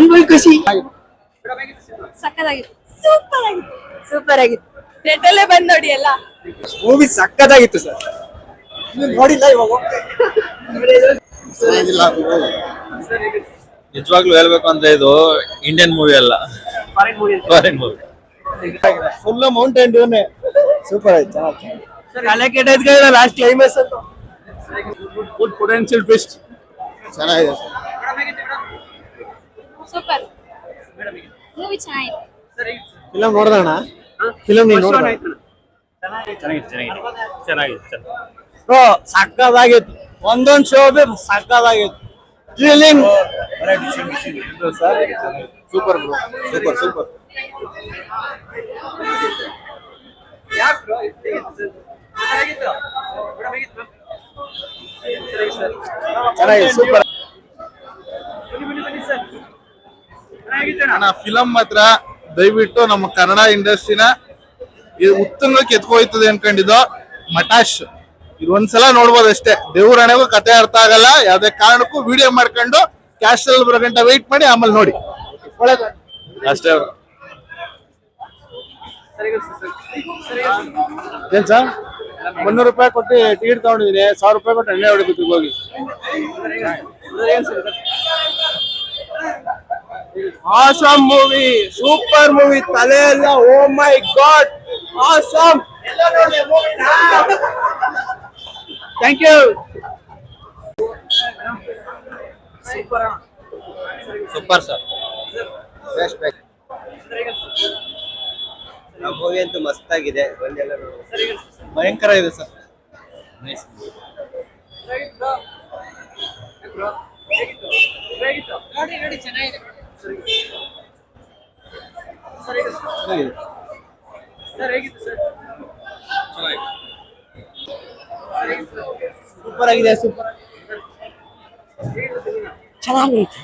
Full ಖುಷಿ. ಸಕ್ಕತ್ತಾಗಿತ್ತು, super ಆಗಿತ್ತು, super ಆಗಿತ್ತು. ಥಿಯೇಟರ್ಲ್ಲೇ ಬಂದ್ ನೋಡಿ ಎಲ್ಲ. ಮೂವಿ ಸಕ್ಕತ್ತಾಗಿತ್ತು ಸರ್. ನೋಡಿಲ್ಲ ಇವಾಗ. ನಿಜವಾಗ್ಲೂ ಹೇಳ್ಬೇಕು ಅಂದ್ರೆ ಇದು ಇಂಡಿಯನ್ ಮೂವಿ ಅಲ್ಲ, ಫಾರಿನ್ ಮೂವಿ. ಫುಲ್ ಮೌಂಟೇನ್ ಡ್ಯೂನೇ ಸೂಪರ್ ಆಯ್ತು, ಚೆನ್ನಾಗಿ ಕಲೆ ಕೆಟ್ಟೈತೆ ಲಾಸ್ಟ್ ಕ್ಲೈಮ್ಯಾಕ್ಸ್ ಅಂತ. Good potential twist. ಚೆನ್ನಾಗಿದೆ ಸೂಪರ್ ಮೂವಿ ಚೆನ್ನಾಗಿತ್ತು. ಫಿಲಂ ನೋಡ್ದಣ್ಣ? ಫಿಲಂ ನೀನು ನೋಡ್ದ? ಚೆನ್ನಾಗಿತ್ತು. ಬ್ರೋ ಸಕ್ಕತ್ತಾಗಿತ್ತು, ಒಂದೊಂದು ಶೋ ಸಕ್ಕತ್ತಾಗಿತ್ತು. Thrilling super bro, super super. ಚೆನ್ನಾಗಿದೆ ಸೂಪರ್. ಫಿಲಂ ಮಾತ್ರ ದಯವಿಟ್ಟು ನಮ್ಮ ಕನ್ನಡ ಇಂಡಸ್ಟ್ರಿನ ಇದು ಉತ್ತುಂಗಕ್ಕೆ ಎತ್ಕೋಯ್ತದೆ ಅನ್ಕೊಂಡಿದ್ದು. ಮಟಾಶ್ ಇದು ಒಂದ್ಸಲ ನೋಡ್ಬೋದು ಅಷ್ಟೇ. ದೇವ್ರಣೆಗೂ ಕತೆ ಅರ್ಥ ಆಗಲ್ಲ, ಯಾವ್ದೇ ಕಾರಣಕ್ಕೂ ವಿಡಿಯೋ ಮಾಡ್ಕೊಂಡು ಕ್ಯಾಶ್ ಅಲ್ಲಿ ಬರೋ ಗಂಟೆ ವೆಯ್ಟ್ ಮಾಡಿ ಆಮೇಲೆ ನೋಡಿ. ಅಷ್ಟೇ. ಏನ್ ಸರ್ 300 ರೂಪಾಯಿ ಕೊಟ್ಟು ಟಿಕೆಟ್ ತಗೊಂಡಿದ್ದೀನಿ, 1000 ರೂಪಾಯಿ ಕೊಟ್ಟು ಎಣ್ಣೆ ಹೊಡಿಬೇಕು ಹೋಗಿ. ಆಸಮ್ ಮೂವಿ, ಸೂಪರ್ ಮೂವಿ, ತಲೆ ಎಲ್ಲ oh my God awesome. Thank you. Super sir. Movie ಅಂತೂ ಮಸ್ತ್ ಆಗಿದೆ, ಭಯಂಕರ ಇದೆ ಸರ್. ಸೂಪರ್ ಆಗಿದೆ, ಸೂಪರ್ ಚೆನ್ನಾಗಿತ್ತು.